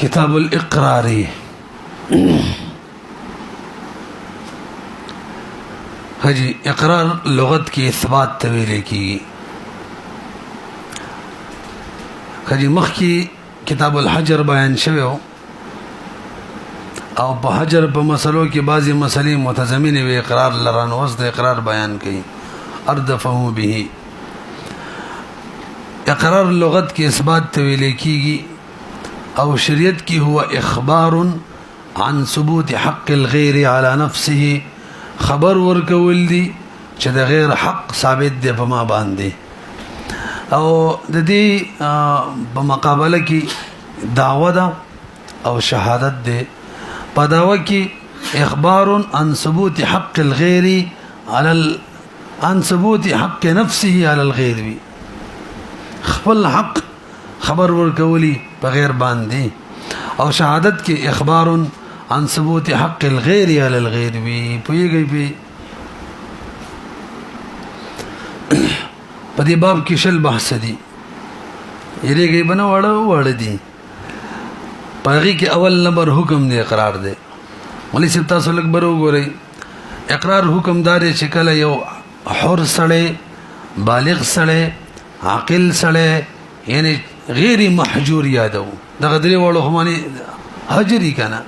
کتاب الاقراری حجی اقرار لغت کی اثبات طویلے کی حجی مخ کی کتاب الحجر بیان شویو او په حجر په مسلو کې بعضی مسلې متضمن وی اقرار لران وس د اقرار بیان کړي اردفه به اقرار لغت کې اثبات طویلے کیږي او شریعت کی هو اخبار عن ثبوت حق الغیر على نفسه خبر ورکول دی چې د غیر حق ثابت دی په ما باندې او د دې په مقابله کې دعوه ده او شهادت ده په دعوه کې اخبار عن ثبوت حق الغیر على عن ثبوت حق نفسه على الغیر وی خپل حق خبر ورکولی بغیر باندې او شهادت کې اخبار عن ثبوت حق الغیر على الغیر وی پویږي په دې باب کې شل بحث دي یریږي بنه وړه دي پاغي کې اول نمبر حکم دی اقرار دی ولې چې تاسو لږ برو ګورئ اقرار حکم دار چې کله یو حر سړی بالغ سړی عاقل سړی یعنی غیر محجور یادو دغه درې وړو همانی حجری کنه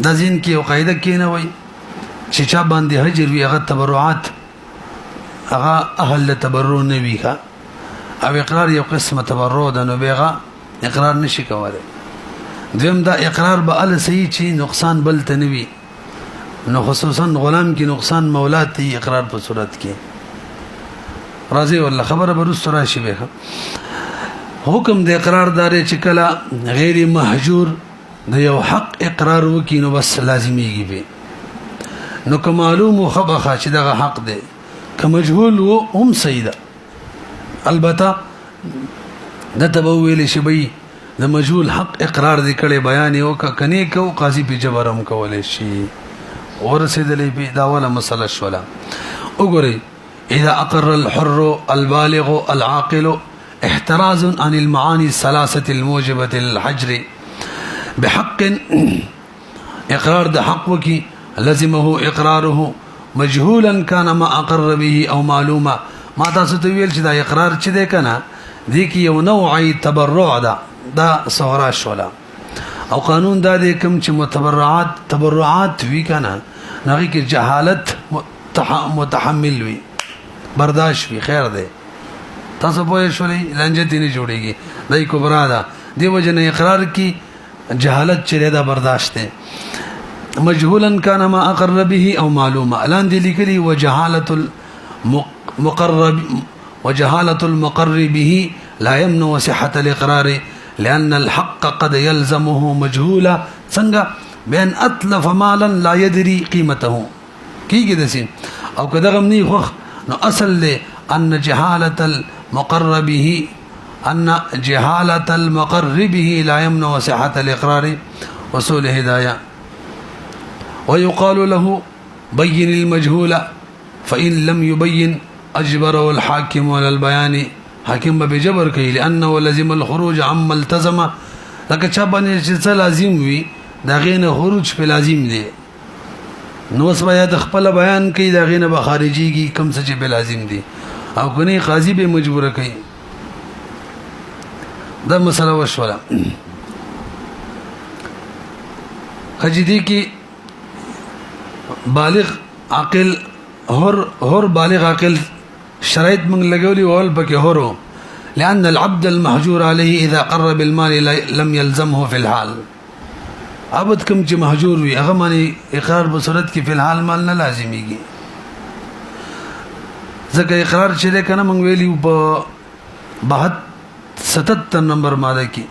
د ځین کې یو قاعده کې نه وای چې چا باندې حجر وی هغه تبرعات هغه اهل تبرع نه وی ښا او اقرار یو قسمه تبرع ده نو بیغه اقرار نشي کولای دویم دا اقرار به ال صحیح چی نقصان بل تنوي نو خصوصا غلام کې نقصان مولا ته اقرار په صورت کې راضي والله خبره برست راشي به حکم د اقرار دار چې کله غیر محجور د یو حق اقرار وکي نو بس لازميږي به نو که معلوم خبخه چې دغه حق دی که مجهول و هم سیده البته د تبویل شي به د مجهول حق اقرار دی کړي بیان یو کني کو قاضي په جبرم کولای شي ورسېدلې به دا ولا مسله شولا وګورئ اذا اقر الحر البالغ العاقل احتراز عن المعاني الثلاثه الموجبه للحجر بحق اقرار ده حق وكي لزمه اقراره مجهولا كان ما اقر به او معلومه ما تاسو ته ویل چې دا اقرار چې ده کنه دي کې یو نوعي تبرع ده دا صغرا شولا او قانون دا دي کوم چې تبرعات وی کنه نغی کې جهالت متحمل وی برداشت وی خیر ده تاسو په شولې لنجتی نه جوړيږي دای کبرا ده دیو جن اقرار کی جهالت چره دا برداشت ده مجهولا كان ما اقر به او معلومه الان دي لیکلي وجهاله المقر به لا يمنع صحه الاقرار لان الحق قد يلزمه مجهولا څنګه بان اتلف مالا لا يدري قيمته کیږي دسي او کدا غمني خو نو اصل له ان جهاله المقر به لا يمنع صحة الإقرار وصول هداية ويقال له بين المجهول فإن لم يبين أجبره الحاكم على البيان حاكم بجبر كي لأنه لزم الخروج عما التزم لك شابان لازم وي داغين خروج في لازم دي نوس بیا د خپل بیان کوي دا غینه به خارجي کی کم څه به لازم دي او کني قاضي به مجبور کوي دا مسله وشوله حجدي کی بالغ عاقل هر بالغ عاقل شرایط من لګولي اول پکې هرو لأن العبد المحجور عليه إذا قرب المال لم يلزمه في الحال عبد کم چې محجور وي هغه معنی اقرار په صورت کې په الحال مال نه لازميږي ځکه اقرار چې ده کنه مونږ ویلیو په 77 نمبر ماده کې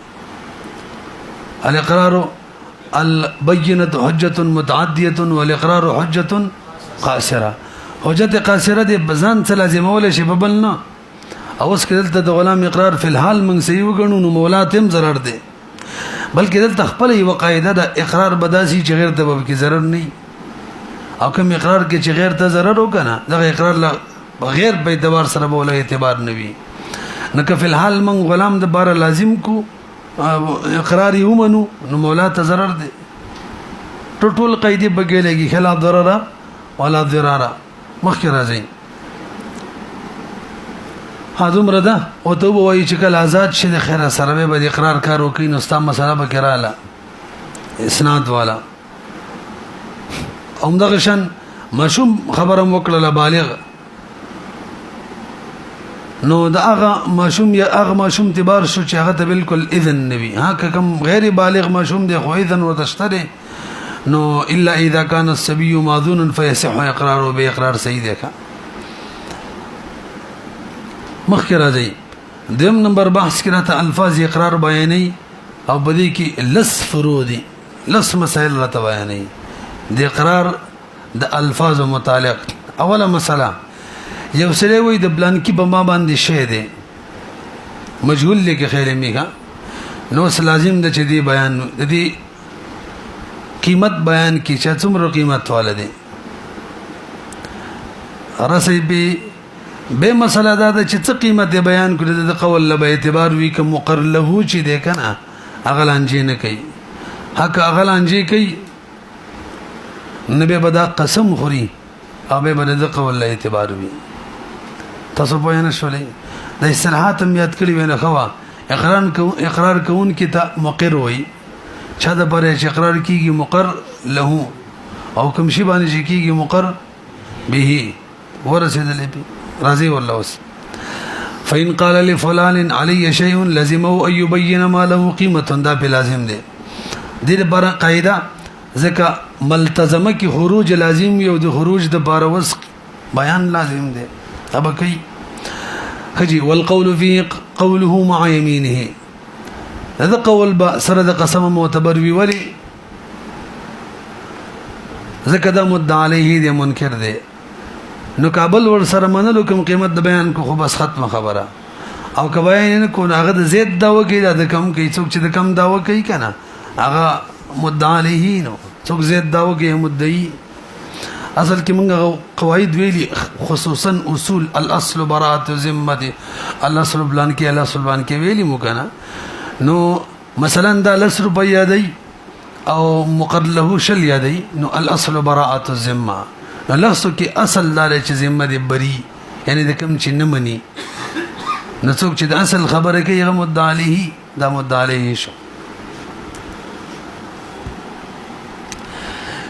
الاقرار البينه حجه متعديه والاقرار حجه قاصره حجت قاصره دي بزان څه لازمه ول شي په بل نه اوس کې دلته د غلام اقرار په الحال مونږ سي وګڼو نو مولات هم ضرر دي بلکې دلته خپل یو قاعده د اقرار بداسي چې غیر ته به کې ضرر نه او کوم اقرار کې چې غیر ته ضرر وکنه دغه اقرار لا بغیر په اعتبار سره بوله اعتبار نه وي نو که په الحال من غلام د بار لازم کو اقرار یې ومنو نو مولا ته ضرر دی ټول قیدې بګېلېږي خلاف ضرر ولا ضرر مخکې راځي دومره ده او ته وایي چې کله آزاد شي د خیره سره به د اقرار کار وکړي نو ستا مسله به کراله اسناد والا همدغه شان مشوم خبره وکړه بالغ نو دا هغه مشوم یا هغه مشوم اعتبار شو چې هغه ته بالکل اذن نوي ها کوم غیر بالغ مشوم دی خو اذن وتشتري نو الا اذا كان الصبي معذون فيصح اقراره باقرار صحیح دی مخکې راځي دیم نمبر بحث کې راته الفاظ اقرار بیانې او بدی کې لس فرودي لس مسائل راته بیانې د اقرار د الفاظ متعلق اوله مسله یو سره وي د بلان کې په ما باندې شه دي مجهول لیکه خیر میګه نو لازم د چدي بیان د دې قیمت بیان کی چې څومره قیمت والده رسې به مسله دا چې څه قیمت بیان کړی د قول له اعتبار وی کوم مقر له چې ده کنه اغلانجی نه کوي حق اغلانجی کوي نبی بدا قسم خوري او به بد قول له اعتبار وی تاسو په نه شولې د استراحت یاد کړی ونه خوا اقرار کوون کی ته مقر وي چا د پرې چې اقرار کیږي مقر له او کوم شی باندې چې کیږي مقر به ورسېدلې راضي والله وس فإن قال لفلان علي شيء لزمه أن يبين ما له قيمة دا په لازم دي دې لپاره قاعده ځکه ملتزمه کی خروج لازم یو د خروج د بار وس بیان لازم دي ابا کوي خجي والقول فيه قوله مع يمينه هذا قول با سره د قسم معتبر وی ولی ځکه دا مدعا علیه دی منکر دی نو کابل ور سره منلو کوم قیمت د بیان کو خو بس ختمه خبره او که بیان کو هغه د زید دا وکی د کم کوي څوک چې د کم دا وکی کنه هغه مدعا علیه نو څوک زید دا وکی مدعی اصل کې موږ قواعد ویلي خصوصا اصول الاصل براءه ذمه الاصل بلان کې الاصل بلان کې ویلي مو کنه نو مثلا دا لس روپیا دی او مقر له شل یادی نو الاصل براءه الذمه نو لاسو کې اصل دار چې ذمه دی بری یعنی د کوم چې نه مني نو څوک چې د اصل خبره کوي هغه مدعا علیه دا مدعا علیه شو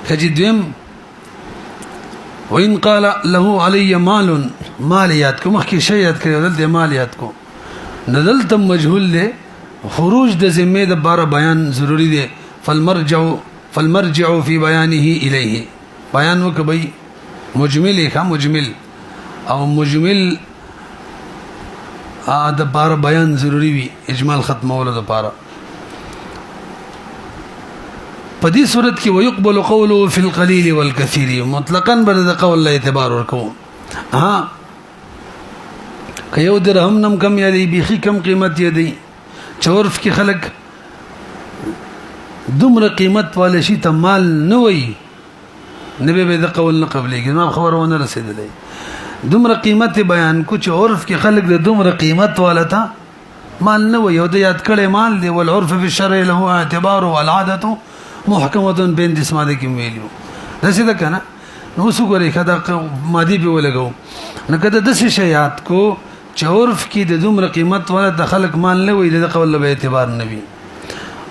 خجدم وإن قال له علي ماليات کو مخکې شیات کړو دلته مالیات کو ندلته مجهول له خروج د ذمه د بار بیان ضروری دی فالمرجع في بيانه الیه بیان وکبي مجمل کا مجمل او مجمل د بار بیان ضروری وي اجمال ختمولو د بار په دې صورت کې ويقبل قوله في القليل والكثير مطلقاً بر د قول له اعتبار ورکو ها کيو درهم نم کم یادي بيخي کم قیمت یادي چورف کې خلق دومره قیمت والا شي ته مال نه وي نبي به د قول نه قبلېږي ما خبرونه رسیدلې دومره قیمت بیان کو چې عرف کې خلق د دومره قیمت والا ته مال نه وي او د یاد کړي مال دی والعرف في الشرع له اعتبار والعاده محکمه بین اسماء د کوم ویلو دسه ده کنه نو وسګوري کدا مادي به ولګو نو کدا د شیات کو چورف کی د دومره قیمت ولا د خلق مال نه وي د قول به اعتبار نبی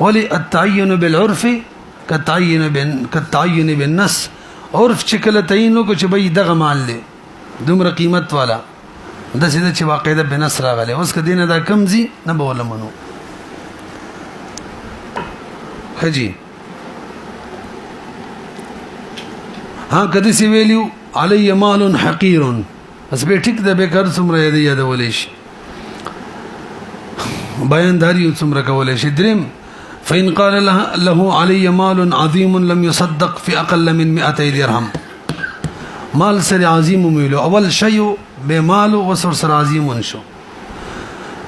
ولي التعين بالعرف كالتعين بالنص عرف چکل تعینو کو چې به دغه مال له دومره قیمت والا د سیده چې واقعده بنص راغله اوس کدینه دا کمزي نه به ولا منو حجي ها کدی سی ویلیو علی مال حقیر بس به ټیک د بیکار څومره دی یادولې شي بیانداری څومره کولې شي دریم فإن قال له علي مال عظيم لم يصدق في أقل من 200 درهم مال سر عظیم ویلو اول شیء به مال وسر سر عظیم شو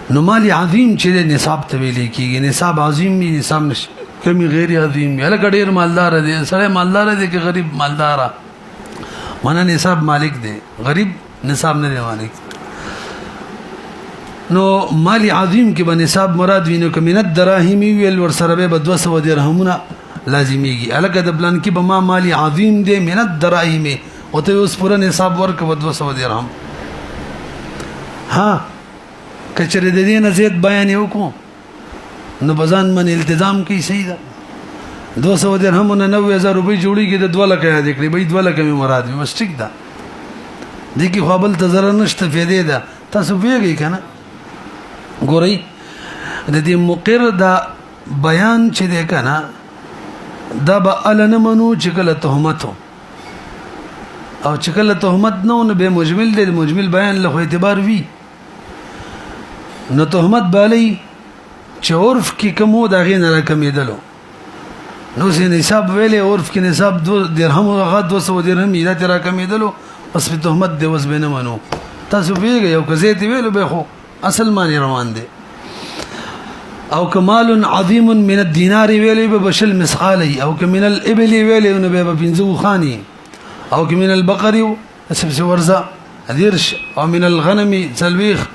نو مال عظیم چې نصاب ته ویل کیږي نصاب عظیم دی نصاب نش کمی غیر عظیم یا لګډیر مالدار دی سره مالدار دی که غریب مالدار معنا نصاب مالک دی غریب نصاب نه دی مالک نو مال عظیم کې به نصاب مراد وینو که من الدراهم ویل ور سره به 200 درهمونه لازمیږي الګ د پلان کې به ما مال عظیم دی من الدراهم او ته اوس پورا نصاب ورک به 200 درهم ها کچره د دې نه زیات بیان یو کو نو بزان من التزام کوي صحیح ده 200 درهم نه 90000 روپۍ جوړیږي د 2 لک یاد کړی به 2 لک می مراد وي بس ټیک ده دګي خپل تزر نشته فائدې ده تاسو پیږئ کنه ګورئ د دې مقر دا بیان چې ده کنه دا به الن منو چې کله تهمت او چې کله تهمت نو به مجمل دی مجمل بیان له اعتبار وی نو تهمت بالی چې عرف کې کومو دا غین راکمیدلو نو سي نصاب ویلې عرف کې نصاب 2 درهم او 200 درهم یې دا راکمیدلو بس په تهمت دی وس بینه منو تاسو پیږئ یو کزه دی ویلو به خو اصل معنی روان دي او کمال عظیم من الدینار ویلی به بشل مسخالی او کمن الابل ویلی نو به بنزو خانی او کمن البقر اسبس ورزا ادیرش او من الغنم سلويخ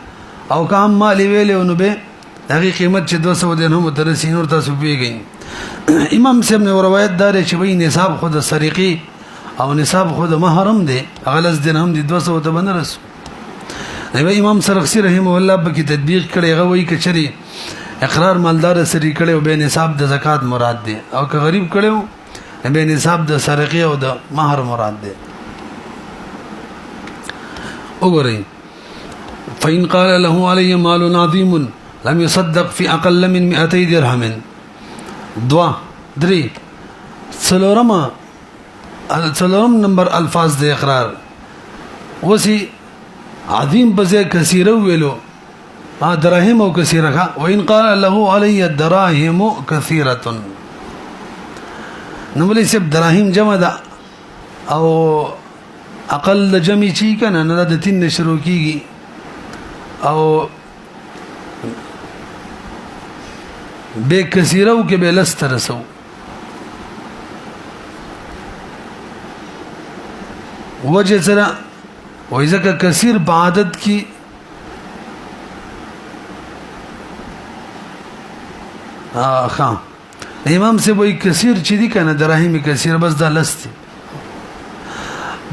او کام مال ویلی نو به هغه قیمت چې 200 درهم تر سینور تاسو پیږئ امام صاحب نے روایت دار چې وی نصاب خود سرقی او نصاب خود محرم دی غلظ درهم دی 200 ته بنرس ایو امام سرخسی رحمه الله په کې تطبیق کړي غوي کچري اقرار مالدار سری کړي او به نصاب د زکات مراد دی او که غریب کړي به نصاب د سرقې او د مہر مراد دی وګورئ فإن قال له علي مال عظيم لم يصدق في أقل من 200 درهم دوا دري څلورم نمبر الفاظ د اقرار وسی عظیم بزه کثیره ویلو دراهم او کثیره وان قال له علي الدراهم كثيره نو ولې سب دراهم جمع ده او اقل جمع چی کنه نه د 3 شروع کیږي او به کثیره او کې به لسترسو وجه سره وای ځکه کثیر په عادت کې خام امام سے وای کثیر چې دي کنه دراهم کثیر بس دا لست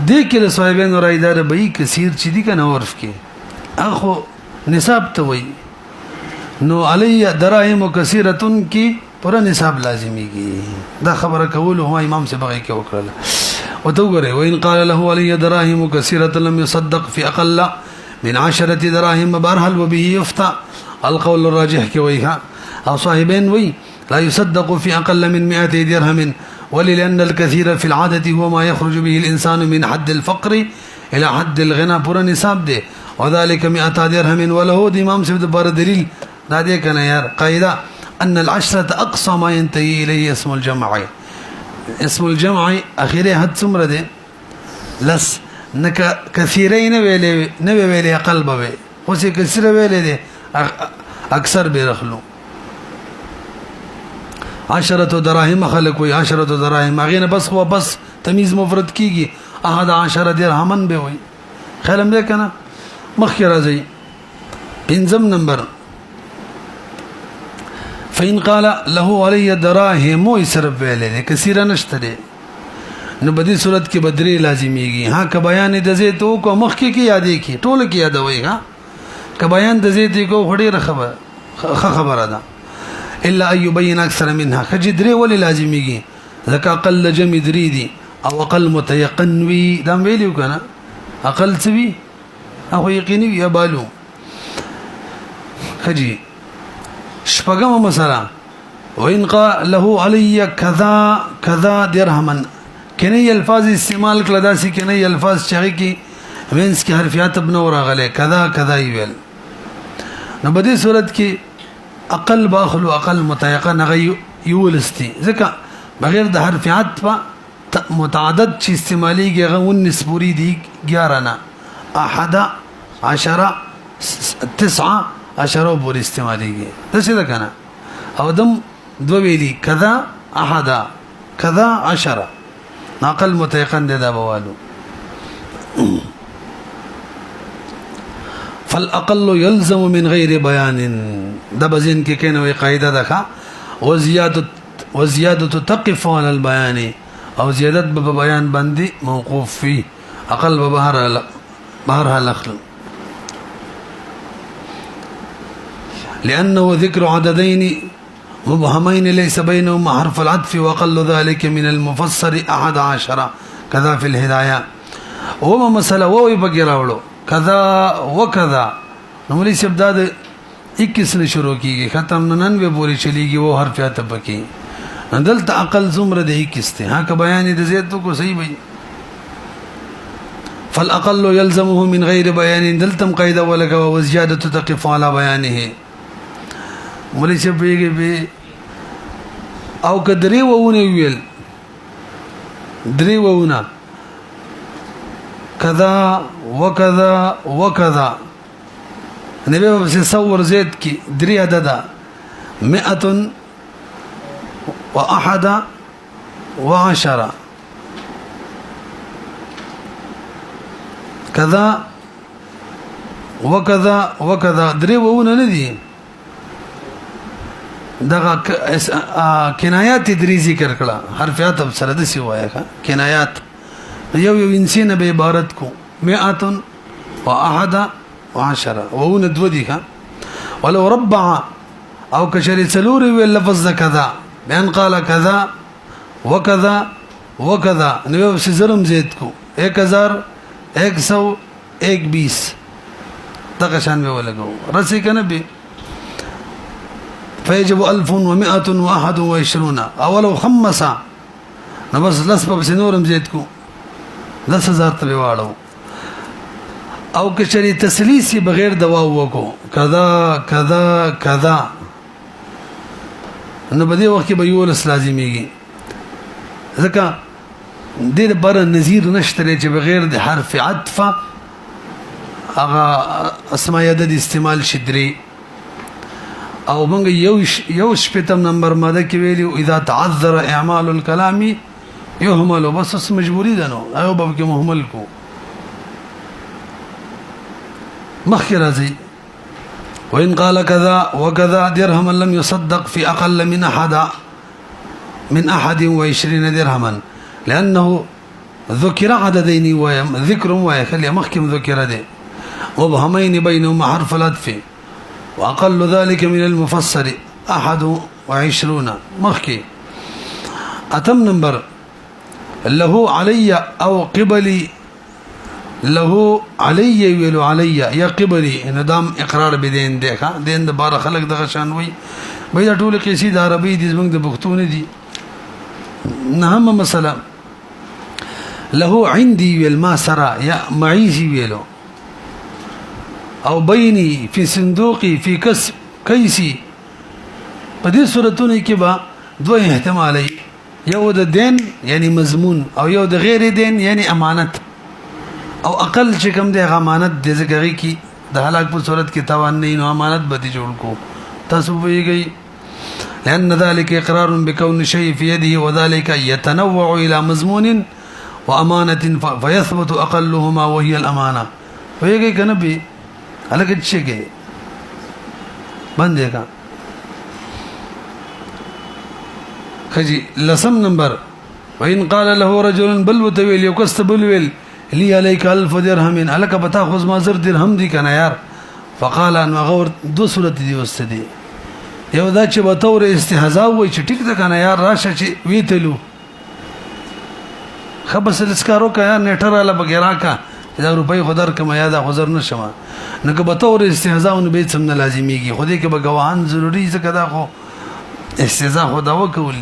دي کې صاحبین رای دار به کثیر چې دي کنه عرف کې اخو نصاب ته وای نو علی دراهم کثیرتن کې پورا نصاب لازمیږي دا خبره کول هو امام سے بغي کې وکړه وتوغره وإن قال له علي دراهم كثيرة لم يصدق في أقل من 10 دراهم برهل وبه يفتى القول الراجح كويها أو صاحبين وي لا يصدق في أقل من 100 درهم ولأن الكثير في العادة هو ما يخرج به الإنسان من حد الفقر إلى حد الغنى پورا نصاب ده وذلك 100 درهم وله دي امام سيد بار دليل دا دې کنه یار قاعده أن العشرة أقصى ما ينتهي إليه اسم الجمع اسم الجمع اخیره حد څومره ده لس نک کثیرین ویلې قلب به اوس کثیره ویلې ده اکثر به رخلو 10 دراهم خلق وي 10 دراهم غینه بس هو بس تمیز مفرد کیږي 11 درهمن به وي خیالم ده کنه مخکې راځي پنځم نمبر فإن قال له علي دراهم يسرب ویلې کثیره نشته ده نو بدی صورت کې بدري لازمیږي ها ک بیان د زیتو کو مخ کې یادې کې ټول کې یادوي ها ک بیان د زیتې کو خړې خبره ده الا اي يبين اكثر منها خجدري ولي لازمیږي ځکه اقل جمع دري دي او اقل متيقن وي دا ویلو کنه اقل څه وي او یقیني وي بالو خجي شپږم مسله وان قال له علي كذا كذا درهما کنه الفاظ استعمال کړه داسې کنه الفاظ چغې کې وینس کې حرفیات ابن ورغله كذا كذا ویل نو بده صورت کې اقل باخلو اقل متيقن غي يولستي ځکه بغیر د حرفیات په متعدد چې استعماليږي غو نسبوري دي 11 نه 11 10 9 10 پورې استعماليږي څه ده کنه او دم دو ویلي کذا احد کذا 10 ناقل متيقن ده بوالو فالاقل يلزم من غير بيان دا بزين کې کنه قاعده ده وزياده تقف على البيان او زیادت به بیان باندې موقوف فی اقل به بهر الاخل لانه ذكر عددين مبهمين ليس بينهما حرف العطف واقل ذلك من المفسر 11 كذا في الهدايه وما مساله وې بګراولو کذا وکذا نو مولوی صاحب دا 21 نه شروع کیږي ختم 99 پورې چلیږي وو حرف یا تبکی دلته عقل زمره د 21 ته ها که بیان د زیات کو صحیح وي فالاقل يلزمه من غير بيان دلتم قاعده ولغه وزياده تقف على بيانه مولوی صاحب به او کدري وونه ویل دري وونه كذا وكذا وكذا نبي بصور زيد كي دري عدد 111 كذا وكذا وكذا دري وونه ندي دغه کنایات دري ذکر کړه حرفیات سره د سی وایي کنایات یو انسان به عبارت کو 111 وونه دو دي ولو ربع او كشري سلوري لفظ كذا بان قال كذا وكذا وكذا نو سزرم زيد کو 1121 دغه شان به ولګو رسي کنه به فيجب 1121 اولو خمسه نو بس لسبب سنورم زيد کو 10000 ته واړو او کچري تسلیسي بغیر دوا وکو کذا کذا کذا نو بده وخت به یو لازميږي ځکه د دې بر نظیر نشته چې بغیر د حرف عطف هغه اسماء عدد استعمال شدري او موږ یو شپږم نمبر ماده کې ویلو اذا تعذر اعمال الكلام يهمل بس مجبوري ده نو او به کې مهمل کو مخکې راځي وإن قال كذا وكذا درهما لم يصدق في أقل من 21 درهما لأنه ذكر عددين ذكر ويخلي مخكم ذكر ده مبهمين بينهما حرف العطف وأقل ذلك من المفسر 21 مخكي أتم نمبر له علي أو قبلي له علي ویلو علي یا قبلي ندام اقرار بدین دیکھا دین د بار خلق دغه شان وي بیا ټول قصې د عربي د زمنګ د پښتون دي نهم مسله له عندي ویل ما سرا یا معيشي ویلو او بيني في صندوقي في كيسي په دې صورتونو کې با دوه احتمالي یو د دین یعنی مضمون او یو د غیر دین یعنی امانت او اقل چې کوم د امانت د ذکرې کې د هلاک په صورت کې توان نه نو امانت به دي جوړ کو تاسو ویږي لأن ذلك اقرار بكون شيء في يده وذلك يتنوع الى مضمون وامانه فيثبت اقلهما وهي الامانه ویږي کنه به الګ چې کې باندې کا خجي لسم نمبر وإن قال له رجل بل وتويل يكستبل ويل لي عليك 1000 درهم الک بتاخذ ما زر درهم دي کنه یار فقال ان غور دو صورت دي واستدي یو دا چې به تور استهزاء وای چې ټیک ده کنه یار راشه چې ویتلو خبر سلسکارو کا یار نیټر اله بغیرا کا 1000 روپۍ خدار کما یاد غزر نشم نه که به تور استهزاء نو به څم نه لازميږي خو دې کې به غواهان ضروری ځکه دا خو استهزاء خو دا وکول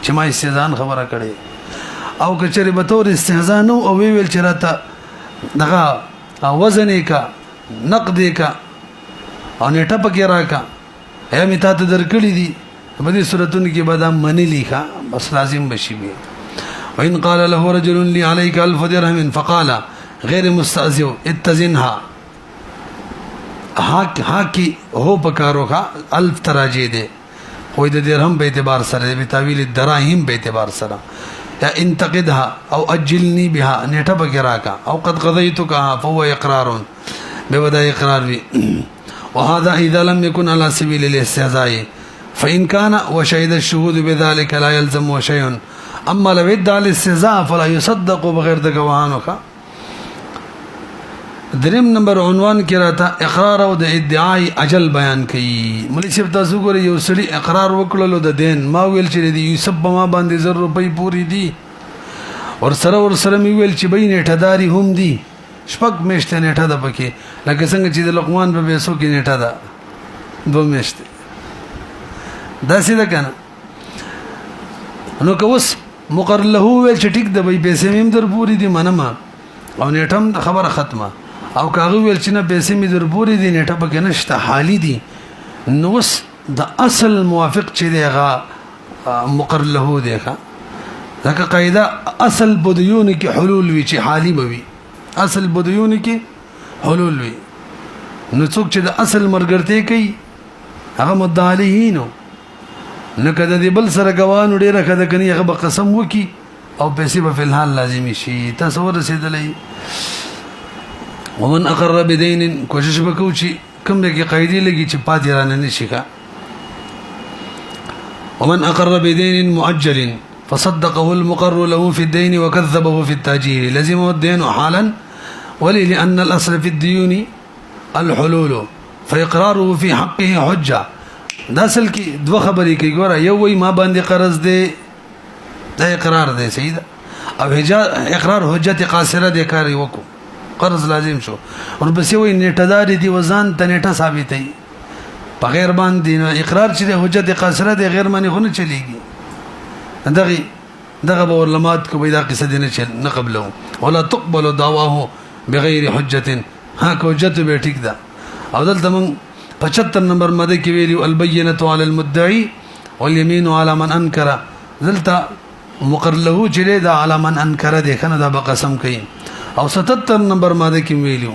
چې ما استهزاء خبره کړي او کچری به تور استهزاء نو او ویل چرته دغه وزن کا نقد کا او نیټه پکې راکا یا می ته درکړی دي په دې صورتونو کې به دا منی لیکا بس لازم بشي وي وان قال له رجل لي عليك 1000 درهم فقال غیر مستأذن اتزنها حاکی هو پکاروخه 1000 تراجی دي خو د درهم په اعتبار سره به تعویل دراهم په اعتبار سره یا انتقدها او اجلني بها نیټه بګراکا او قد قضيتك فهو اقرار بودا اقرار وي وهذا اذا لم يكن على سبيل الاستهزاء فان كان وشهد الشهود بذلك لا يلزم شيء اما لو ادعى الاستهزاء فلا يصدق بغیر د گواهانو کا. دریم نمبر عنوان کې راته اقرار او د ادعای اجل بیان کړي. ملي صاحب تاسو ګورئ یو سړي اقرار وکړلو د دین ما ویل چې دی یوسف ما باندې 100 روپۍ پوری دي ور سره می ویل چې بې نیټه داری هم دي شپږ میشته نیټه ده پکې لکه څنګه چې د لقمان په پیسو کې نیټه ده 2 میشته داسې ده کنه. نو که اوس مقر له ویل چې ټیک ده بې پیسې مې در پوری دي منم او نیټم خبره ختمه او کاغه ویل چې نه پیسې مې در پوری دي نیټه پکې نشته حالي دي نو اوس د اصل موافق چې دی هغه مقر له دی ښه ځکه قاعده اصل بدیون کې حلول وی چې حالي بوي اصل بدیون کې حلول وی نو څوک چې د اصل مرګرته کوي هغه مدعا علیه نو کده دی بل سره غوانو ډیره کده کني هغه قسم وکي او پیسې په فلحال لازمي شي تصور رسیدلې. ومن اقر بدين کوشش وکړو چې کوم دغه قاعده لګي چې پاتې رانه نشي کا. ومن اقر بدين مؤجل فصدقه المقر له في الدين وكذبه في التاجير لزمه الدين حالا ولأن الأصل في الديون الحلول فإقراره في حقه حجة. دا اصل کې دوه خبرې کوي ګوره یو وی ما باندې قرض دی دا اقرار دی صحیح ده او اقرار حجت قاصره دی کاری وکړو قرض لازم شو او بس یو نیټه دار دی وزن ته نیټه ثابتې په غیر باندې اقرار چې حجت قاصره دی غیر معنی خو نه چلیږي دغه علماء کو پیدا قصه دینه چې نه قبلو ولا تقبل دعواه بغیر حجه ها کو حجت به ټیک ده. او دلته من 75 نمبر ماده کې ویلو البینه علی المدعی والیمین علی من انکر دلته مقر له چې دا علی من انکر ده کنه دا به قسم کوي. او 77 نمبر ماده کې ویلو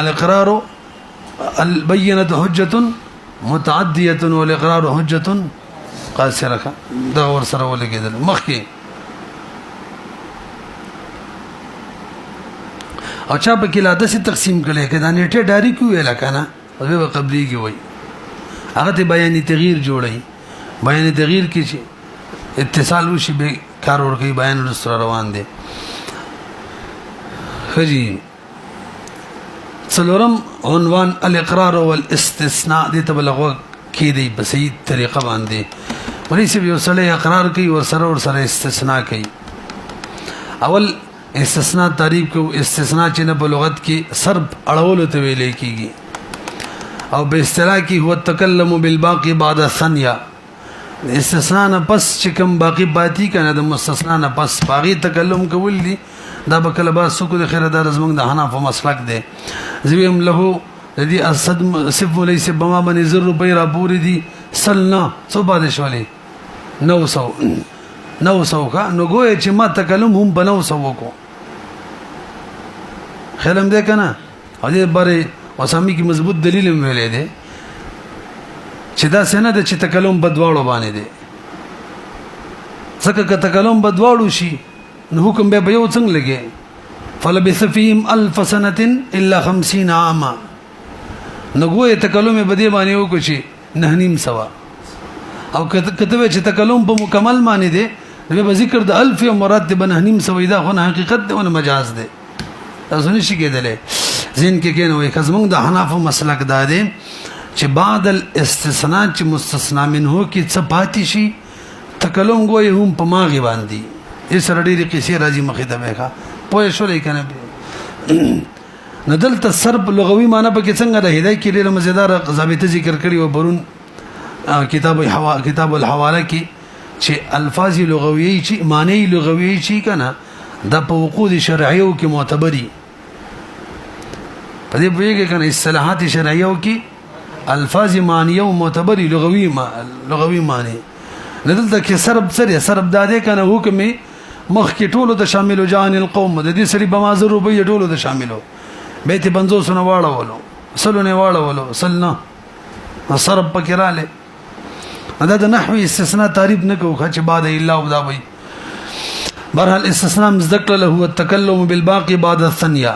الاقرار البینه حجه متعدیه والاقرار حجه قاصره دا ور سره ولګیدل مخکې او چا په کې لا داسې تقسیم کړي کدا نیټه ډاری کو ویل کنه او به قبلي کې وای هغه ته بیان تغییر جوړي بیان تغییر کې چې اتصال وشي به کار ورګي بیان سره روان دي. خجی څلورم عنوان الاقرار والاستثناء دې ته بلغه کې دی په صحیح طریقه باندې ولې چې یو سړی اقرار کوي او سره استثناء کوي. اول استثناء تعریف کو استثناء چې نه په لغت کې صرف اړول ته ویل کېږي او په اصطلاح کې هو التکلم بالباقي بعد الثنيه استثناء نه پس چې کوم باقی باتی کنه د مستثنا نه پس باقی تکلم کول دي دا به کله با سکو د خیره د زمنګ د حناف مسلک دی زویم له الذي الصدم صف ليس بما بني زر بيرا پوری دي سلنا سو باندې شولې 900 کا نو ګوې چې ما تکلم هم بنو سو کو خلم دې کنه او دې بره وسامي کې مضبوط دلیل ویلې دي چې دا سنه د چې تکلم بدواړو باندې دي ځکه که تکلم بدواړو شي نو حکم به یو څنګه لګي فلبث فيهم 1000 سنه الا 50 عاما نو ګوې تکلم به دې باندې وکړي چې 9.5 او کته چې تکلم په مکمل معنی دي نو به ذکر د 1000 او مراد به 9.5 دا خو حقیقت دی او مجاز دی تاسو نشي کېدلې زین کې کینو وي کزمون د حناف مسلک دا دی چې بعد الاستثناء چې مستثنا منه کې څه پاتې شي تکلم ګوې هم په ماغي باندې یې سره ډېری قصې راځي مخې ته وکړه پوه شولې کنه ندل تصرف لغوي معنی په کې څنګه د هدايه کې ډېر مزیدار ضابطه ذکر کړی و برون کتاب الحواله کې چې الفاظ لغوي چې معنی لغوي چې کنه د په وقود شرعیو کې معتبري په دې په کې کنه اصطلاحات شرعیو کې الفاظ معنی او معتبري لغوي معنی ندل کې سرب داده کنه حکم مخ کې ټولو ته شامل جان القوم د دې سری بمازر ربې ټولو ته شاملو بیت 500 نه واړولو سلونه واړولو سلنا صرف پکراله دا د نحوی استثناء تعریف نه کوو چې بعد الا ودا وي برحال استثناء مذکر له هو التکلم بالباقي بعد الثنيه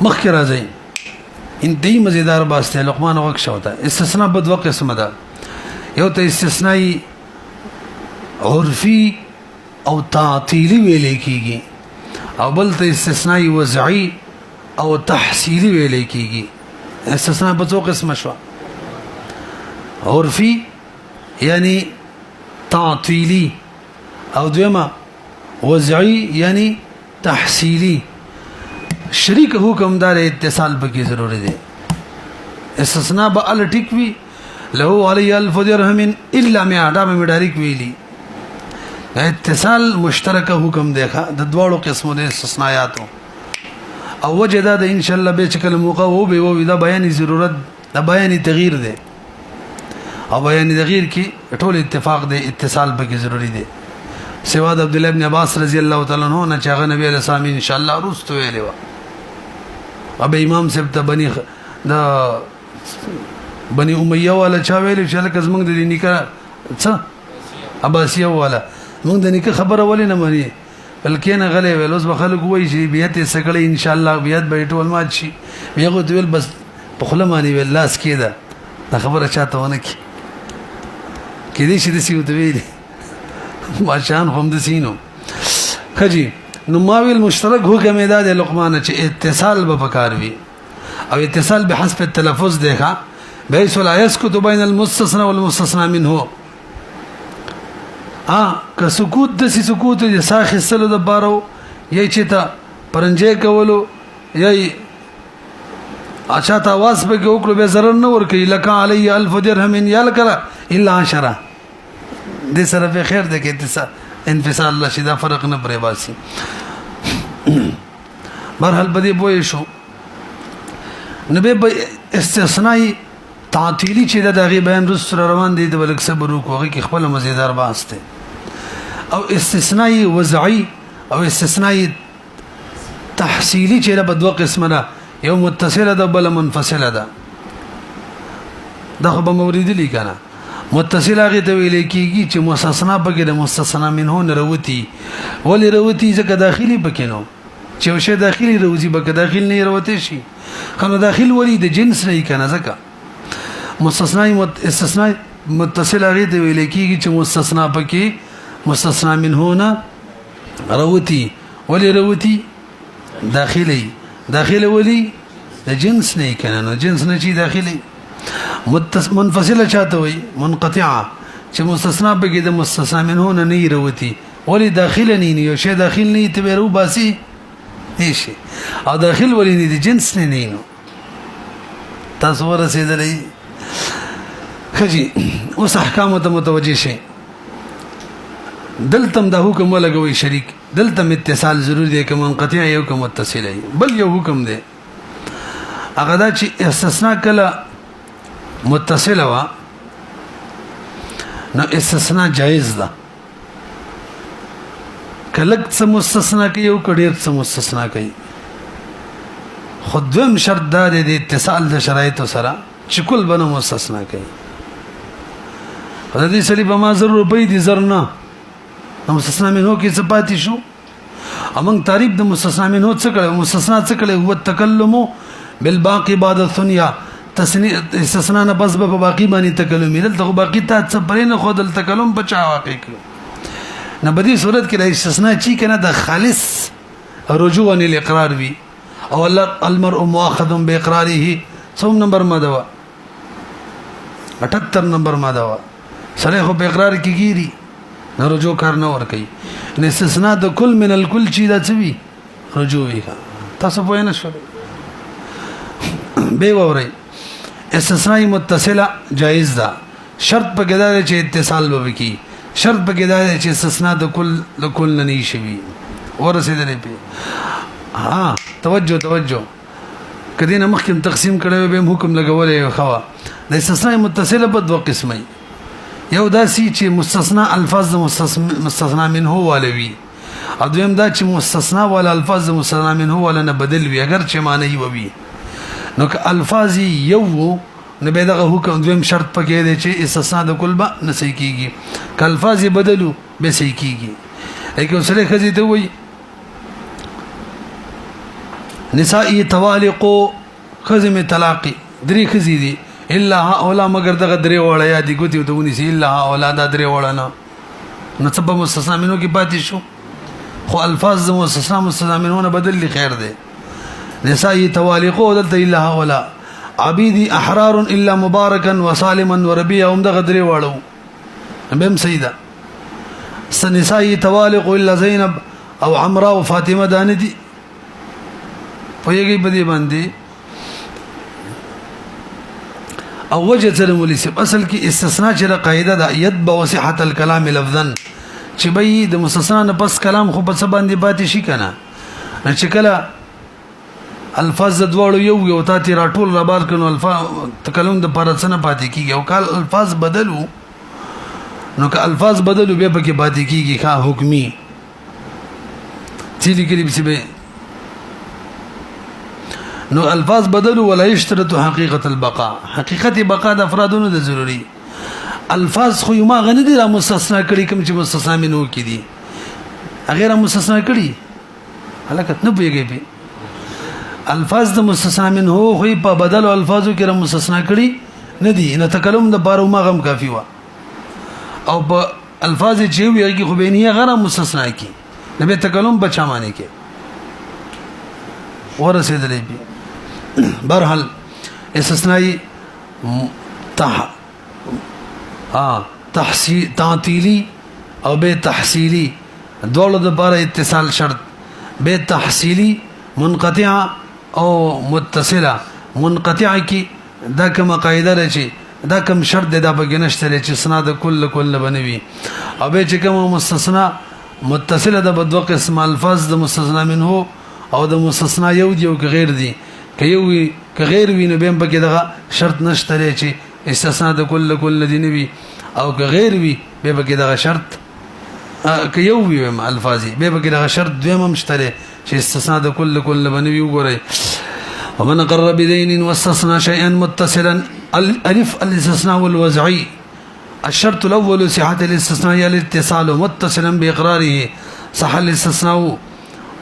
مخکې راځي انتهایی مزیدار باسته لقمان وقت شوتا استثناء په دوه قسمه ده یو ته استثناء عرفي او تعطیلی ویل کیږي او بل ته استثناء وضعي او تحصیلی ویل کیږي استثناء په دوه قسمه شو عرفي یعنی تعطیلی او دویمه وضعي یعنی تحصیلی شریک حکم دار اتصال پکې ضروری دی استثناء به ال ټیک وی له علی الف درهم الا ما ادم مدارک ویلی اتصال مشترک حکم دیکھا د دواړو قسمو د استثناءاتو او وجه دا د ان شاء الله به شکل موقع وو به وو دا بیان ضرورت دا بیان تغییر دی او بیان تغییر کې ټول اتفاق دی اتصال پکې ضروری دی سوا د عبد الله ابن عباس رضی الله تعالی عنہ نه چې هغه نبی علیہ السلام ان شاء الله رست ویلی و اب امام صاحب ته بني امیہ والا چا ویلی چې لکه زمونږ د نکاح څه عباسیه والا موږ د نکاح خبره ولې نه مانی بلکې نه غلې ویل اوس به خلک وایي چې بیت سکړې ان شاء الله بیت به ټول مات شي بیاغه ویل بس په خله مانی ویل لاس کېده دا خبره چاته ونه کی کېدې چې د سیو ته ویلي ماشان هم د سینو خجی نو ماویل مشترک حکم ادا د لقمان چې اتصال به پکار وي او اتصال به حسب التلفظ دیکھا بحيث لا يسكت بين المستثنى والمستثنى منه که سکوت د سکوت د ساخ سره د بارو یی چې تا پرنجې کولو یی اچھا تا واس به وکړو به zarar نه ور کوي لك علی الف درهم یلکلا الا 10 د سره به خیر ده کې انفصال الله شي دا فرق نه پرې باسي مرحل بدی بوې شو نبه استثناء تعطیلی چې دا دغه بیان رس روان دي د بلک صبر وکړي کې خپل مزیدار باسته او استثناء وضعي او استثناء تحصیلی چې په دوه قسمه ده یو متصله ده بل منفصله ده دا خو به مورید لیکنه متصله هغه ته ویل کیږي چې مستثنا پکې د مستثنا منه نه وروتي ولې وروتي ځکه داخلي پکې نو چې وشه داخلي روزي پکې داخل نه وروتي شي خنو داخل ولې د جنس نه کنه ځکه استثناء متصل هغه ته ویل کیږي چې مستثنا پکې مستثنا منه نه وروتي ولې وروتي داخلي ولې د جنس نه کنه نو جنس نه شي داخلي منفصله چاته وي منقطعه چې مستثنا به د مستثنا منه نه وروتي ولې داخله نه یو شی داخل نه ته ورو باسي هیڅ او داخل ولې نه د جنس نه نو تاسو ورسېدلې خجی اوس احکام ته متوجي شي دلتم د حکم ولګوي شریک دلتم اتصال ضروري دی کوم منقطع یو کوم متصل بل یو حکم دی هغه دا چې استثناء کله متصله وا نو استثناء جائز ده کله څه مستثنا کوي او کډیر څه مستثنا کوي خودم شرط دا د اتصال د شرایط سره چې کل بنه مستثنا کوي د دې سړي په ما 100 روپۍ دي زرنا مستثنا منه کې څه پاتې شو امنګ تعریف د مستثنا منه څه کړي مستثنا څه کړي هو التکلم بالباقي بعد الثنيا استثناء نه بس په باقی باندې تکلم دلته باقی ته څه پرې نه خو دل تکلم بچا واقع کړو نه بدی صورت کې د استثناء چی کنه د خالص رجوع عن الاقرار وی او المرء مؤاخذ باقراره څوم نمبر ما دوا 78 نمبر ما دوا سره خو په اقرار کې گیری نه رجوع کار نه ور کوي نه استثناء د کل من الکل چی دا څه وی رجوع وی تاسو په نه شو به ووري استثناء متصله جائز ده شرط په کېدای چې اتصال وکړي شرط په کېدای چې استثناء د کل نه نشي ورسېدلې په توجه کدی نه مخکې تقسیم کړو به حکم لګولې خوا د استثناء متصله په دوه قسمه یو داسي چې مستثنا الفاظ مستثنا منه ولوي اذن دا چې مستثنا ول الفاظ مستثنا منه ول نه بدل وي اگر چې معنی وي نو که الفاظ یو نه به دغه حکم دویم شرط پکې دی چې استثناء د کل به نه صحیح کیږي که الفاظ بدلو به صحیح کیږي لکه سره خزي ته وي نسائی طوالق خزم طلاقی درې خزي دي الا هؤلاء مگر دغه درې وړه یا دي ګوتې ته ونیسي الا هؤلاء دا درې وړه نه نو څه به مستثنا منو کې پاتې شو خو الفاظ د مستثنا منونه بدل لي خیر دی نسائی طوالق دلته الا هؤلاء عبيدي احرار الا مباركا وسالما وربيا هم دغه درې وړو بهم سيده سنسائی طوالق الا زینب او عمرا او فاطمه داندي پویږي بدی باندې او وجه سره مليسب اصل کې استثناء چې قاعده ده يتبع صحه الكلام لفظا چې به د مستثنا نه پس کلام خو په څه باندې پاتې شي کنه چې کله الفاظ دواړو یو تا تی راټول را بار کنو الفاظ تکلم د پرڅنه پاتې کیږي او کال الفاظ بدلو نو که الفاظ بدلو به پکې پاتې کیږي ښه حکمی تیلی کې به نو الفاظ بدلو ولا يشترط حقيقه البقاء حقیقت بقاء د افرادونو د ضروري الفاظ خو ما غنه دي را مستثنا کړي کوم چې مستثنا منو کې دي غیر مستثنا کړي حلقت نه پیږي به الفاظ د مستثنا منه خو په بدل الفاظو کې را مستثنا کړي نه دي نه تکلم د بارو ما غم کافي وا او په الفاظ چې ویږي خو به نه غیر مستثنا کی نه به تکلم بچا معنی کې ورسېدلې به برحال استثنائی تعطیلی او به تحصیلی دوړو د بار اتصال شرط به تحصیلی منقطع او متصله منقطع کی دا کوم قاعده لري دا کوم شرط دی دا بګنشته چې سند کل بنوي او به چې کوم مستثنا متصله د بدو قسم الفاظ د مستثنا منه او د مستثنا یو دی او غیر دی کيوي كغير وي نو بهم پکې دغه شرط نشته چې استثناء د کل دي نوي او كغير وي به پکې دغه شرط کيوي هم الفاظي به پکې دغه شرط دویم مشتري چې استثناء د کل بنوي وګورئ ومن قرب بدين واستثنى شيئا متصلا الف الاستثناء والوزعي الشرط الاول صحه الاستثناء الاتصال متصلا باقراره صح الاستثناء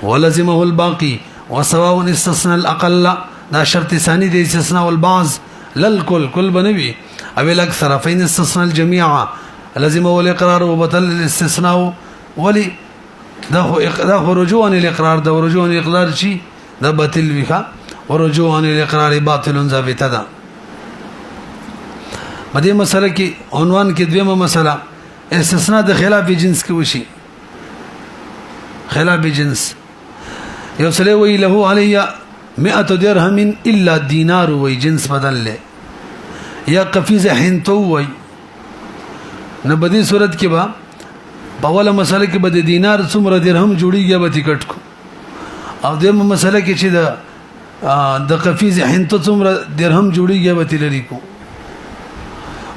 ولزمه الباقي وسواء استثناء الاقل دا شرط ثاني دي استثناء والبعض للكل كل بنوي او الاكثر فين استثناء الجميع لازم الاقرار وبطل الاستثناء ولي دا رجوعا الاقرار دا رجوعا الاقرار شي دا باطل بها ورجوعا الاقرار باطل ثابت ده مدې مسله کې عنوان کې دویمه مسله استثناء د خلاف جنس کې وشي خلاف جنس یو سره وی له علی 100 درهم الا دینار وی جنس بدل له یا قفیز حنتو وی نه بدی صورت کې با په اوله مسله کې به د دینار څومره درهم جوړیږي به ټیکټ کو او دغه مسله کې چې د قفیز حنتو څومره درهم جوړیږي به تلری کو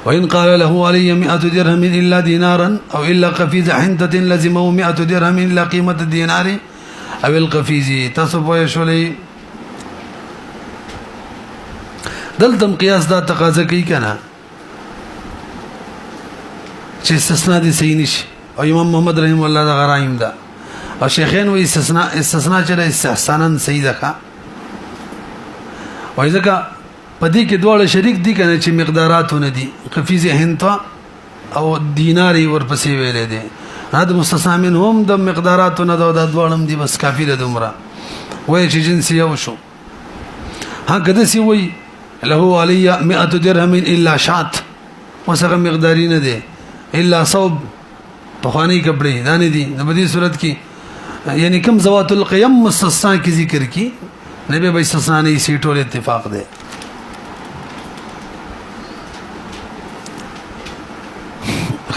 وإن قال له علي 100 درهم إلا دينارا أو إلا قفيز حنطة لزمه 100 درهم إلا قيمة الدينار أو القفيز تصف يشولي دلتم قياس دا تقاضا کوي کنه چې استثناء دي صحیح نشي او امام محمد رحم الله دا غرایم دا او شیخین و استثناء چې استحسانا صحیح ده وای ځکه پدې کې دواړه شریک دي کنه چې مقداراتونه دي قفیز هنتا او دیناری ورپسې ویلې دي هدا مستثنا منهم د مقداراتونه د دواړم دي بس کافی ده دومره وای چې جنس یو شو ها کده سی وای له علی 100 درهم الا شات وسغه مقداری نه دي الا صوب طخانی کپڑے دانه دي د بدی صورت کې یعنی کم ذوات القيم مستثنا کی ذکر کی نبی به استثنا نه سی ټول اتفاق ده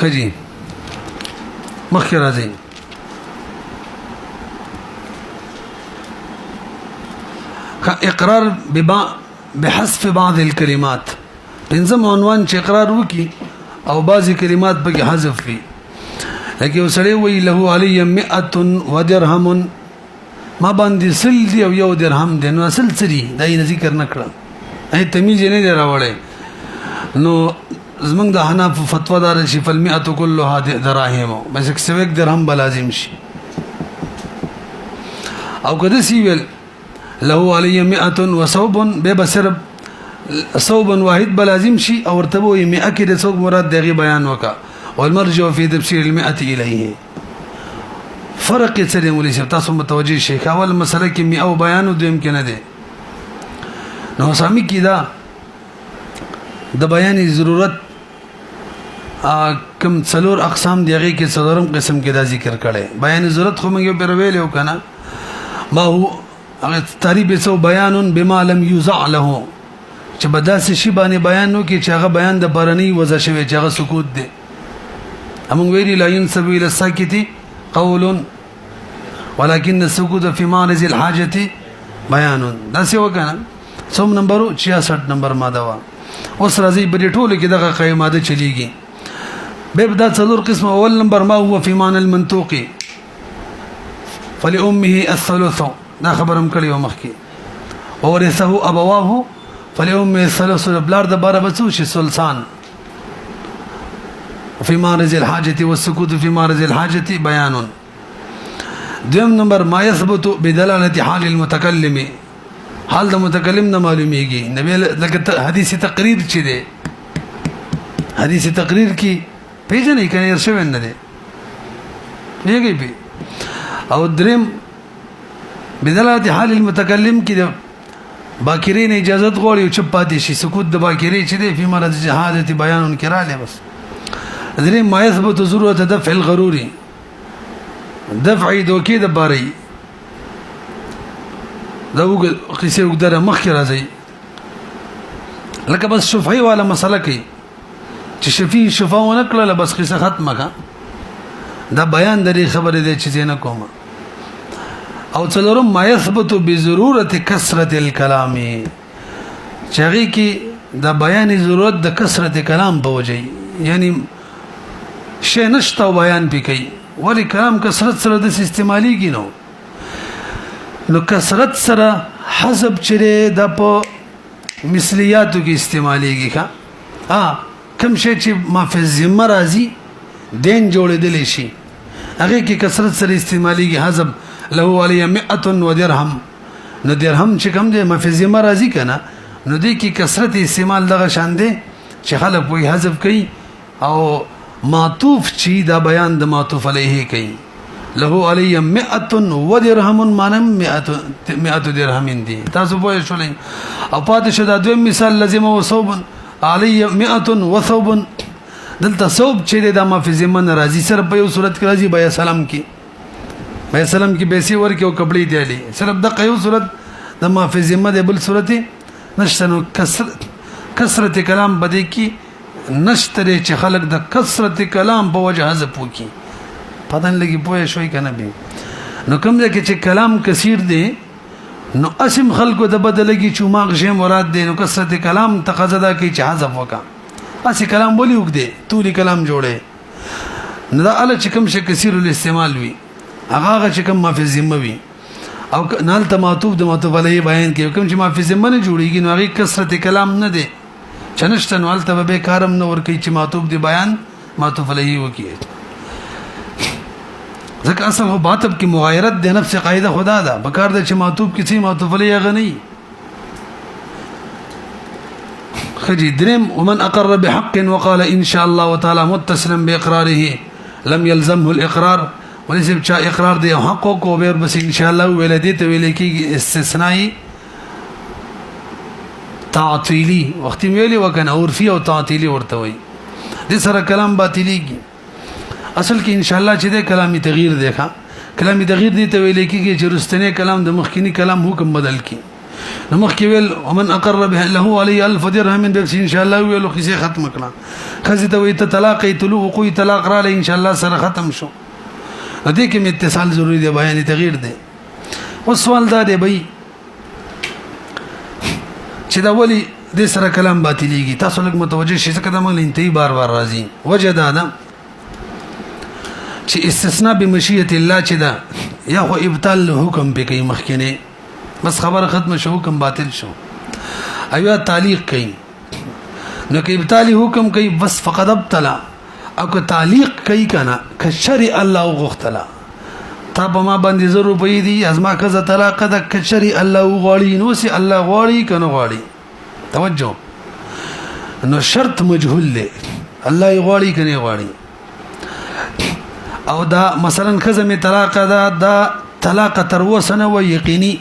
خجی مخکې راځي اقرار بحذف بعض الكلمات پنځم عنوان چې اقرار وکي او بعضی کلمات به حذف وي لکه وسړی وی له علی 100 ودرهم ما باندې سل دی او یو درهم دی نو اصل سری دای نه ذکر نکړه ای تمیز نه دی راوړی نو زمنګ د حناف فتوا دار شي فالمئه كلها دراهم بس 100 درهم بلازم شي او کده سی ویل له علی 100 وصوب به بصرف صوب واحد بلازم شي او ارتبو 100 کې د څوک مراد دغه بیان وکا والمرجع في تفسير 100 اليه فرق څه دی مولوی صاحب تاسو متوجي شئ اول مسله کې 100 بیان دویم کې نه دی نو سامي کې دا د بیان ضرورت کم څلور اقسام دی هغه کې څلورم قسم کې دا ذکر کړي بیان ضرورت خو موږ په ویلو کنه ما هو هغه تعریف سو بیان بما لم يوزع له چې بداس شی باندې بیان نو کې چې هغه بیان د بارنی وځه شوی چې هغه سکوت دی امون ویلی لا ينسب الى الساكت قول ولكن السكوت في مارز الحاجه بیان دا څه وکنه څوم نمبر 66 نمبر ماده وا اوس راځي بری ټوله کې دغه قیماده چلیږي به دا څلور قسم اول نمبر ما هو في معنى المنطوق فلأمه الثلث دا خبرم کړی و مخکي اورثه ابواه فلأمه الثلث بلار د بار بچو شي سلطان في مارز الحاجه والسكوت في مارز الحاجه بيان دوم نمبر ما يثبت بدلاله حال المتكلم حال د متکلم نه معلومیږي نبی لکه حدیث تقریر چي دي حدیث تقریر کی پیژنې کنه ارشوین نه دي یګي پی او دریم بدلاله حال المتکلم کی باکرین اجازه غوړي او چپ پاتې شي سکوت د باکری چې دی په مرز جهادت بیان کړه بس دریم ما يثبت ضرورت دفع الغرور دفع دوکې د باري دا قصه وګدره مخکې راځي لکه بس شفعي والا مسله کوي چې شفیع شفاونه کړل بس قصه ختمه کا دا بیان درې خبره دي چې نه کوم او څلورم ما يثبت بضرورت کثرت الكلام چغی کی دا بیان ضرورت د کثرت کلام په وجه یعنی شی نشته بیان پکې ولی کلام کثرت سره د استعمالي کینو نو کثرت سره حسب چره د په مثلیاتو کې استعماليږي ها کم شي چې ما فی ذمه راځي دین جوړېدل شي هغه کې کثرت سره استعماليږي حسب له علی 100 ودرهم نو درهم چې کم دی ما فی ذمه راځي کنه نو دې کې کثرت استعمال دغه شان دی چې خلک وایي حذف کوي او معطوف چی دا بیان د معطوف علیه کوي له علی 100 ودرهم مانم 100 درهم دي تاسو پوه شولئ او پاتې شو دا دویم مثال لازم او صوب علی 100 وثوب دلته صوب چې د ما فی ذمه ناراضی سره په یو صورت کې راځي بیا سلام کې بیا سلام کې بیسي ورکه او کپړې دی صرف د قیو صورت د ما فی ذمه د بل صورت نشته نو کثرت کلام بده کې نشتره چې خلق د کثرت کلام په وجه حذف وکي پدان لګي پوهه شوي کنه به نو کوم ځکه چې کلام کثیر دی نو اسم خلقو د بدلږي چې ماغ شی مراد دی نو کثرت کلام تقاضا ده کې چې حذف وکا اسی کلام بولی وګدي طول کلام جوړه نو دا ال چې کوم شي کثیر الاستعمال وي هغه چې کوم ما فی ذمه وي او نال تماتوب د معطوف علیه بیان کې کوم چې ما فی ذمه نه جوړیږي نو هغه کثرت کلام نه دی چنشتن والته به کارم نور کوي چې معطوف دی بیان معطوف علیه وکي ځکه اصل هو باطب کی مغایرت د نفس قاعده خدا ده بکار د چې معطوف کسی معطوف علیه غنی خجی درم ومن اقر بحق وقال ان شاء الله تعالى متصلا باقراره لم يلزمه الاقرار وليس چا اقرار دی حق کو به بس ان شاء الله ولدی ته ویل کی استثنائی تعطیلی وخت ویلی وکنه عرفی او تعطیلی ورته وي د سره کلام باطلیږي اصل کې ان شاء الله چې د کلامي تغییر دیکھا کلامي تغییر دي ته ویل کېږي چې رستنه کلام د مخکینی کلام حکم بدل کی نو مخکې ویل ومن اقر به له علی 1000 درهم د ان شاء الله ویل خو ختم کړه خزي ته وي ته طلاق ایتلو وقوي طلاق را ان شاء الله سره ختم شو دې کې اتصال ضروری دی بیان تغییر دی او سوال دا دی بھائی چې دا ولی د سره کلام باطلیږي تاسو لږ متوجه شئ ځکه دا موږ انتهي بار راځي وجه دا ده چې استثناء بمشیت الله چې دا یا خو ابطال حکم به کوي مخکنه بس خبره ختم شو حکم باطل شو ايوه تعلیق کوي نو کې ابطال حکم کوي بس فقط ابطلا او که تعلیق کوي کنه که شرع الله غختلا تا په ما باندې 100 روپۍ دي ازما کزه طلاق ده کچري الله غواړي نو سي الله غواړي کنه غواړي توجه نو شرط مجهول دی الله غواړي کنه غواړي او دا مثلا کزه می طلاق ده دا طلاق تر وسنه و یقیني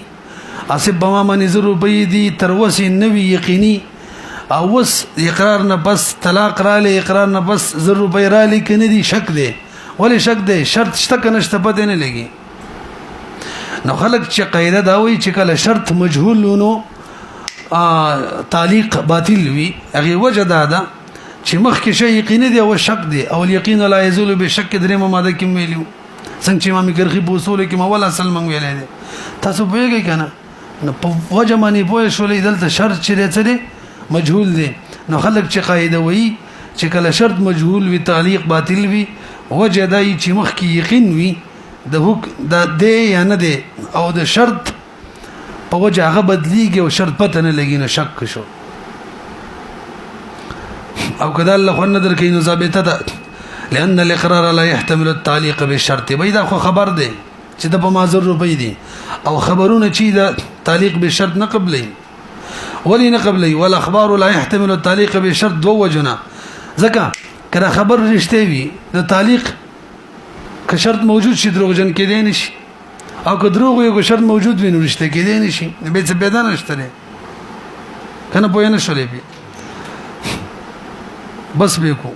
اسب بما من 100 روپۍ دي تر وسه نوی یقیني او وس اقرار نه بس طلاق را لې اقرار نه بس 100 روپۍ را لې کنه دي شک دی ولی شک دی شرط شته کنه شته پته نه لګي نو خلق چې قاعده دا وایي چې کله شرط مجهول نو تعلیق باطل وي هغه وجه ده چې مخکې شی یقیني دی او شک دی او یقین لا یزول بشک درېمه ماده کې ویلو څنګه چې امام کرخي په اصول کې مولا اصل مونږ ویلې دي تاسو پوهیږئ کنه نو په وجه باندې پوه شولې دلته شرط چې دی مجهول دی نو خلق چې قاعده وایي چې کله شرط مجهول وي تعلیق باطل وي وجه دای چې مخکې یقین وي د دې یا نه دی او د شرط په وجه هغه بدلیږي او شرط پته نه لګي نو شک شو او کدا الله خو نظر کوي نو ثابته ده لأن الاقرار لا يحتمل التعليق بالشرط بيدا خو خبر دی چې د په ما 100 روپۍ دي او خبرونه چې د تعلیق بالشرط نه قبلي ولی نه قبلي والاخبار لا يحتمل التعليق بالشرط دو وجنا ځکه کله خبر رښتې وي د تعلیق که شرط موجود شي دروغجن کې دی نشي او که دروغ یو شرط موجود وي نو رښتې کې دی نشي به څه پیدا نشته کنه پوهه نه شولې بس به کو